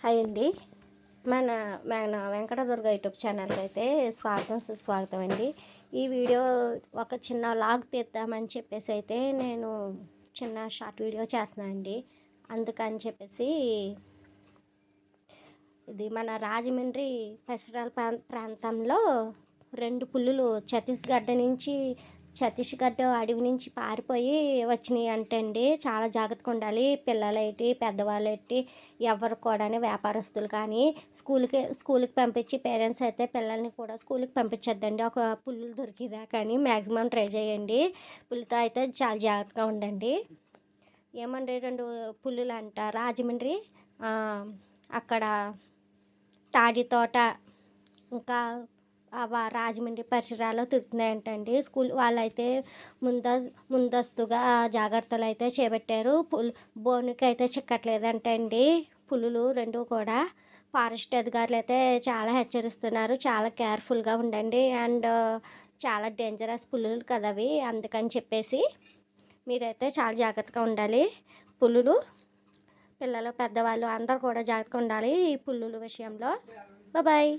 Hi అండి. మన మన వెంకటదుర్గ యూట్యూబ్ ఛానల్కి అయితే స్వాగతం సుస్వాగతం అండి. ఈ వీడియో ఒక చిన్న లాగ్ తీద్దామని చెప్పేసి అయితే నేను చిన్న షార్ట్ వీడియో చేస్తున్నాను అండి. అందుకని చెప్పేసి ఇది మన రాజమండ్రి పరిసరాల ప్రాంతంలో 2 పులులు ఛత్తీస్గఢ్ అడవి నుంచి పారిపోయి వచ్చినాయి అంటండి. చాలా జాగ్రత్తగా ఉండాలి. పిల్లలేంటి పెద్దవాళ్ళేంటి ఎవరు కూడా వ్యాపారస్తులు కానీ స్కూల్కి పంపించి పేరెంట్స్ అయితే పిల్లల్ని కూడా స్కూల్కి పంపించొద్దండి. ఒక పుల్లులు దొరికిదా కానీ మ్యాక్సిమం ట్రై చేయండి. పులితో అయితే చాలా జాగ్రత్తగా ఉండండి. ఏమండి 2 పుల్లులు అంట రాజమండ్రి అక్కడ తాడి తోట ఇంకా రాజమండ్రి పరిసరాల్లో తిరుగుతున్నాయంటండి. స్కూల్ వాళ్ళైతే ముందస్తుగా జాగ్రత్తలు అయితే చేపట్టారు. బోనుకి అయితే చిక్కట్లేదంటండి పులులు 2 కూడా. ఫారెస్ట్ అధికారులు అయితే చాలా హెచ్చరిస్తున్నారు, చాలా కేర్ఫుల్గా ఉండండి. అండ్ చాలా డేంజరస్ పులులు కదా అవి, అందుకని చెప్పేసి మీరైతే చాలా జాగ్రత్తగా ఉండాలి. పులులు పిల్లలు పెద్దవాళ్ళు అందరూ కూడా జాగ్రత్తగా ఉండాలి ఈ పులుల విషయంలో. బాయ్.